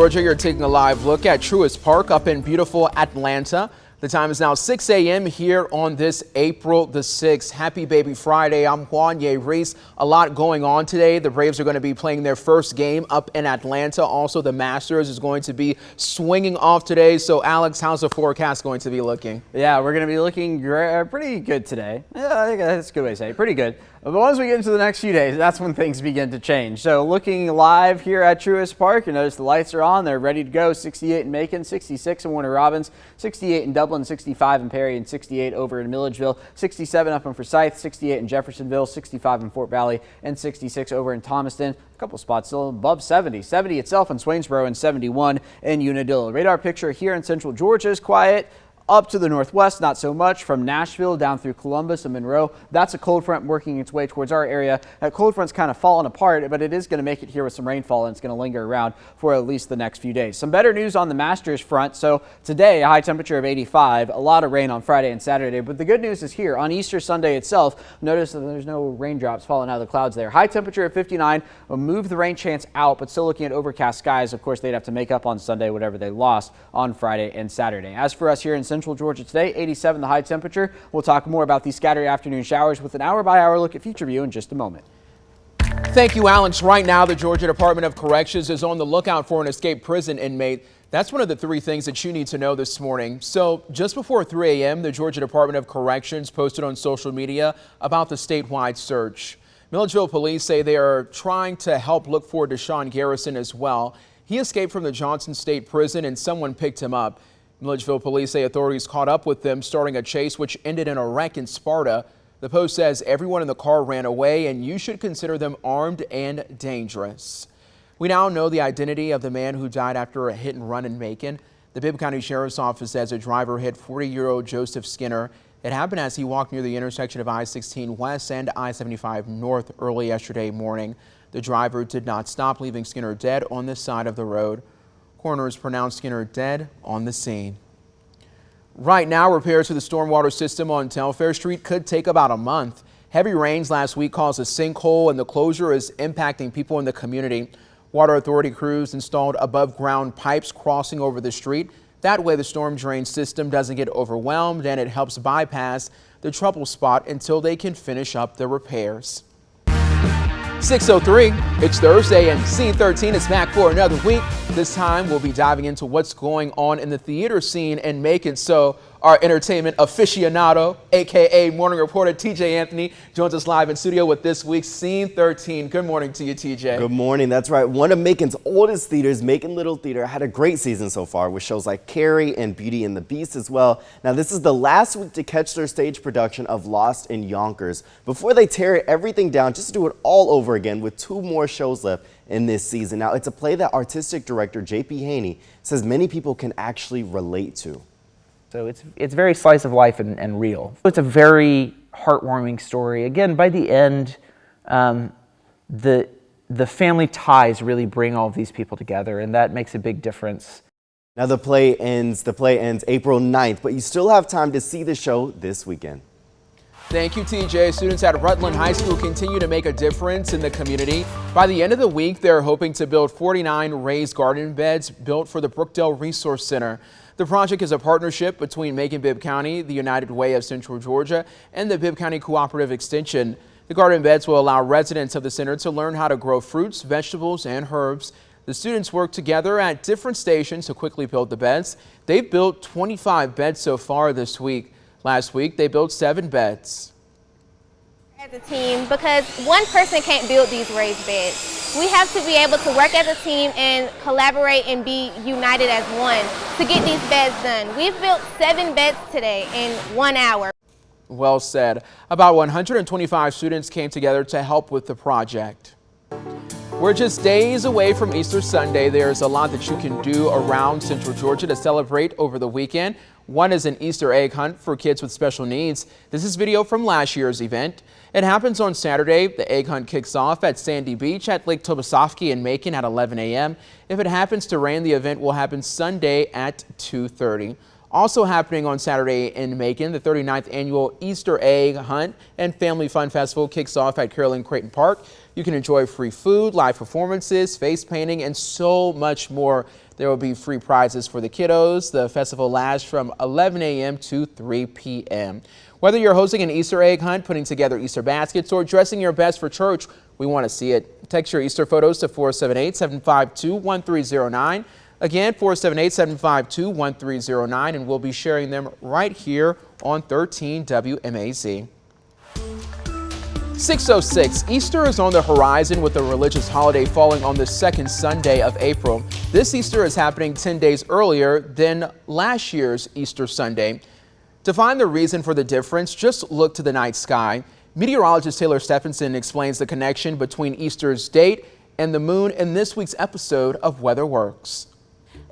Georgia, you're taking a live look at Truist Park up in beautiful Atlanta. The time is now 6 a.m. here on this April the 6th. Happy Baby Friday. I'm Juanye Reese. A lot going on today. The Braves are going to be playing their first game up in Atlanta. Also, the Masters is going to be swinging off today. So, Alex, how's the forecast going to be looking? Yeah, we're going to be looking pretty good today. Yeah, I think that's a good way to say it. Pretty good. But once we get into the next few days, that's when things begin to change. So looking live here at Truist Park, you notice the lights are on. They're ready to go. 68 in Macon, 66 in Warner Robins, 68 in Dublin, 65 in Perry, and 68 over in Milledgeville, 67 up in Forsyth, 68 in Jeffersonville, 65 in Fort Valley, and 66 over in Thomaston. A couple spots still above 70. 70 itself in Swainsboro and 71 in Unadilla. Radar picture here in central Georgia is quiet. Up to the northwest, not so much. From Nashville down through Columbus and Monroe, that's a cold front working its way towards our area. That cold front's kind of fallen apart, but it is going to make it here with some rainfall, and it's going to linger around for at least the next few days. Some better news on the Masters front. So today, a high temperature of 85, a lot of rain on Friday and Saturday. But the good news is here on Easter Sunday itself, notice that there's no raindrops falling out of the clouds there. High temperature of 59 will move the rain chance out, but still looking at overcast skies. Of course, they'd have to make up on Sunday whatever they lost on Friday and Saturday. As for us here in Central Georgia today, 87 the high temperature. We'll talk more about these scattered afternoon showers with an hour-by-hour look at Future View in just a moment. Thank you, Alex. Right now, the Georgia Department of Corrections is on the lookout for an escaped prison inmate. That's one of the three things that you need to know this morning. So just before 3 a.m., the Georgia Department of Corrections posted on social media about the statewide search. Milledgeville police say they are trying to help look for Deshaun Garrison as well. He escaped from the Johnson State Prison and someone picked him up. Milledgeville police say authorities caught up with them, starting a chase which ended in a wreck in Sparta. The Post says everyone in the car ran away and you should consider them armed and dangerous. We now know the identity of the man who died after a hit and run in Macon. The Bibb County Sheriff's Office says a driver hit 40-year-old Joseph Skinner. It happened as he walked near the intersection of I-16 West and I-75 North early yesterday morning. The driver did not stop, leaving Skinner dead on the side of the road. Coroners pronounced Skinner dead on the scene. Right now, repairs to the stormwater system on Telfair Street could take about a month. Heavy rains last week caused a sinkhole and the closure is impacting people in the community. Water Authority crews installed above ground pipes crossing over the street. That way the storm drain system doesn't get overwhelmed and it helps bypass the trouble spot until they can finish up the repairs. 6:03, it's Thursday and Scene 13 is back for another week. This time we'll be diving into what's going on in the theater scene in Macon. So our entertainment aficionado, aka morning reporter TJ Anthony, joins us live in studio with this week's Scene 13. Good morning to you, TJ. Good morning. That's right. One of Macon's oldest theaters, Macon Little Theater, had a great season so far with shows like Carrie and Beauty and the Beast as well. Now, this is the last week to catch their stage production of Lost in Yonkers before they tear everything down just to do it all over again with 2 more shows left in this season. Now, it's a play that artistic director J.P. Haney says many people can actually relate to. So it's very slice of life and real. It's a very heartwarming story. Again, by the end, the family ties really bring all of these people together, and that makes a big difference. Now the play ends April 9th, but you still have time to see the show this weekend. Thank you, TJ. Students at Rutland High School continue to make a difference in the community. By the end of the week, they're hoping to build 49 raised garden beds built for the Brookdale Resource Center. The project is a partnership between Macon-Bibb County, the United Way of Central Georgia, and the Bibb County Cooperative Extension. The garden beds will allow residents of the center to learn how to grow fruits, vegetables, and herbs. The students work together at different stations to quickly build the beds. They've built 25 beds so far this week. Last week, they built 7 beds. As a team, because one person can't build these raised beds. We have to be able to work as a team and collaborate and be united as one to get these beds done. We've built 7 beds today in 1 hour. Well said. About 125 students came together to help with the project. We're just days away from Easter Sunday. There's a lot that you can do around Central Georgia to celebrate over the weekend. One is an Easter egg hunt for kids with special needs. This is video from last year's event. It happens on Saturday. The egg hunt kicks off at Sandy Beach at Lake Tobosoffke in Macon at 11 a.m. If it happens to rain, the event will happen Sunday at 2:30. Also happening on Saturday in Macon, the 39th annual Easter Egg Hunt and Family Fun Festival kicks off at Carolyn Creighton Park. You can enjoy free food, live performances, face painting, and so much more. There will be free prizes for the kiddos. The festival lasts from 11 a.m. to 3 p.m. Whether you're hosting an Easter egg hunt, putting together Easter baskets, or dressing your best for church, we want to see it. Text your Easter photos to 478-752-1309. Again, 478-752-1309, and we'll be sharing them right here on 13 WMAZ. 6:06, Easter is on the horizon with the religious holiday falling on the second Sunday of April. This Easter is happening 10 days earlier than last year's Easter Sunday. To find the reason for the difference, just look to the night sky. Meteorologist Taylor Stephenson explains the connection between Easter's date and the moon in this week's episode of Weather Works.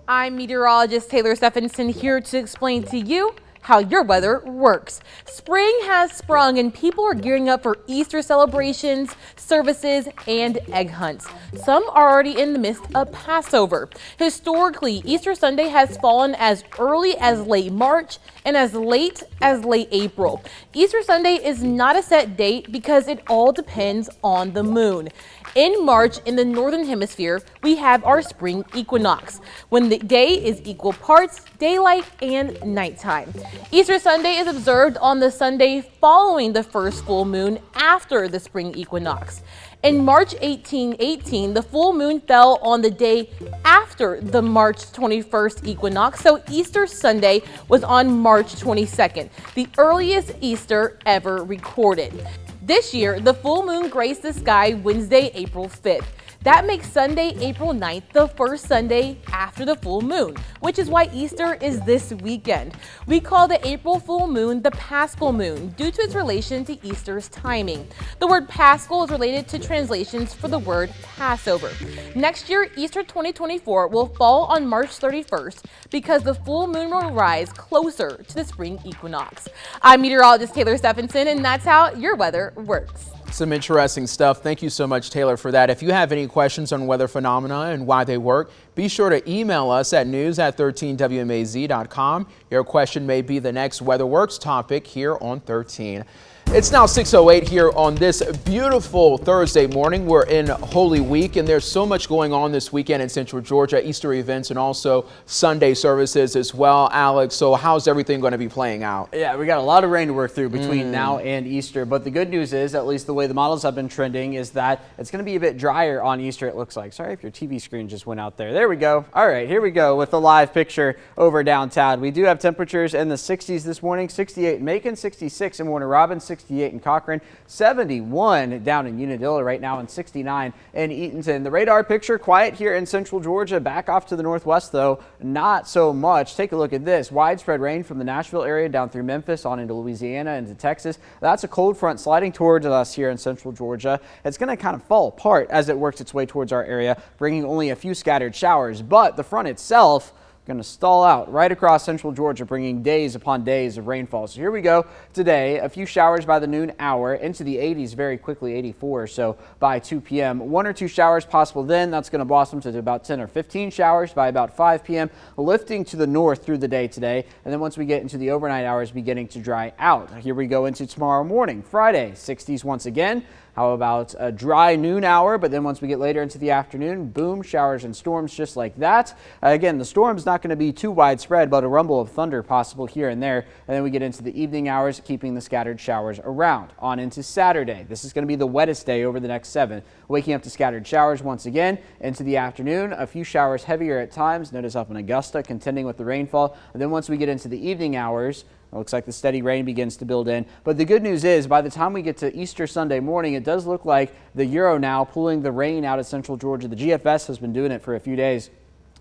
I'm meteorologist Taylor Stephenson here to explain to you how your weather works. Spring has sprung and people are gearing up for Easter celebrations, services, and egg hunts. Some are already in the midst of Passover. Historically, Easter Sunday has fallen as early as late March and as late April. Easter Sunday is not a set date because it all depends on the moon. In March, in the Northern Hemisphere, we have our spring equinox, when the day is equal parts daylight and nighttime. Easter Sunday is observed on the Sunday following the first full moon after the spring equinox. In March 1818, the full moon fell on the day after the March 21st equinox, so Easter Sunday was on March 22nd, the earliest Easter ever recorded. This year, the full moon graced the sky Wednesday, April 5th. That makes Sunday, April 9th, the first Sunday after the full moon, which is why Easter is this weekend. We call the April full moon the Paschal moon due to its relation to Easter's timing. The word Paschal is related to translations for the word Passover. Next year, Easter 2024 will fall on March 31st because the full moon will rise closer to the spring equinox. I'm meteorologist Taylor Stephenson, and that's how your weather works. Some interesting stuff. Thank you so much, Taylor, for that. If you have any questions on weather phenomena and why they work, be sure to email us at news@13wmaz.com. Your question may be the next Weather Works topic here on 13. It's now 6:08 here on this beautiful Thursday morning. We're in Holy Week, and there's so much going on this weekend in Central Georgia, Easter events and also Sunday services as well. Alex, so how's everything going to be playing out? Yeah, we got a lot of rain to work through between now and Easter, but the good news is, at least the way the models have been trending, is that it's going to be a bit drier on Easter, it looks like. Sorry if your TV screen just went out there. There we go. All right, here we go with the live picture over downtown. We do have temperatures in the 60s this morning, 68 in Macon, 66 in Warner Robins, 68 in Cochran, 71 down in Unadilla right now, and 69 in Eatonton. The radar picture quiet here in Central Georgia. Back off to the northwest, though, not so much. Take a look at this. Widespread rain from the Nashville area down through Memphis on into Louisiana, into Texas. That's a cold front sliding towards us here in Central Georgia. It's going to kind of fall apart as it works its way towards our area, bringing only a few scattered showers, but the front itself going to stall out right across Central Georgia, bringing days upon days of rainfall. So here we go today. A few showers by the noon hour, into the 80s very quickly, 84 so by 2 p.m. 1 or 2 showers possible then. That's going to blossom to about 10 or 15 showers by about 5 p.m., lifting to the north through the day today. And then once we get into the overnight hours, beginning to dry out. Here we go into tomorrow morning, Friday, 60s once again. How about a dry noon hour, but then once we get later into the afternoon, boom, showers and storms just like that. Again, the storm's not going to be too widespread, but a rumble of thunder possible here and there. And then we get into the evening hours, keeping the scattered showers around. On into Saturday. This is going to be the wettest day over the next 7. Waking up to scattered showers once again. Into the afternoon, a few showers heavier at times. Notice up in Augusta, contending with the rainfall. And then once we get into the evening hours, it looks like the steady rain begins to build in. But the good news is, by the time we get to Easter Sunday morning, it does look like the Euro now pulling the rain out of Central Georgia. The GFS has been doing it for a few days.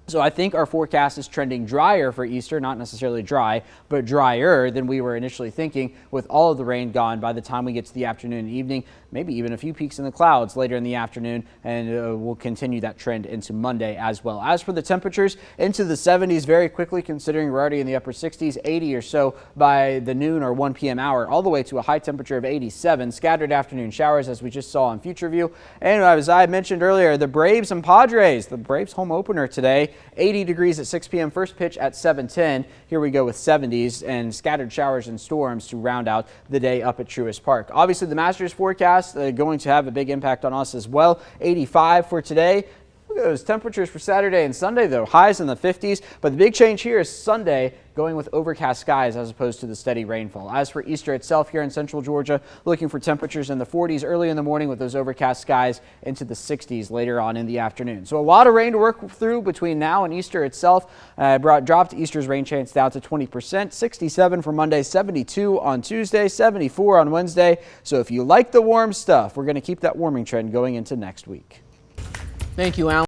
So I think our forecast is trending drier for Easter, not necessarily dry, but drier than we were initially thinking, with all of the rain gone by the time we get to the afternoon and evening, maybe even a few peaks in the clouds later in the afternoon, and we'll continue that trend into Monday as well. As for the temperatures, into the 70s very quickly, considering we're already in the upper 60s, 80 or so by the noon or 1 p.m. hour, all the way to a high temperature of 87. Scattered afternoon showers, as we just saw on Future View. And as I mentioned earlier, the Braves and Padres, the Braves home opener today, 80 degrees at 6 p.m. First pitch at 7:10. Here we go with 70s and scattered showers and storms to round out the day up at Truist Park. Obviously, the Masters forecast going to have a big impact on us as well. 85 for today. We Look at those temperatures for Saturday and Sunday, though. Highs in the 50s, but the big change here is Sunday, going with overcast skies as opposed to the steady rainfall. As for Easter itself here in central Georgia, looking for temperatures in the 40s early in the morning with those overcast skies into the 60s later on in the afternoon. So a lot of rain to work through between now and Easter itself. Dropped Easter's rain chance down to 20%, 67 for Monday, 72 on Tuesday, 74 on Wednesday. So if you like the warm stuff, we're going to keep that warming trend going into next week. Thank you, Alan.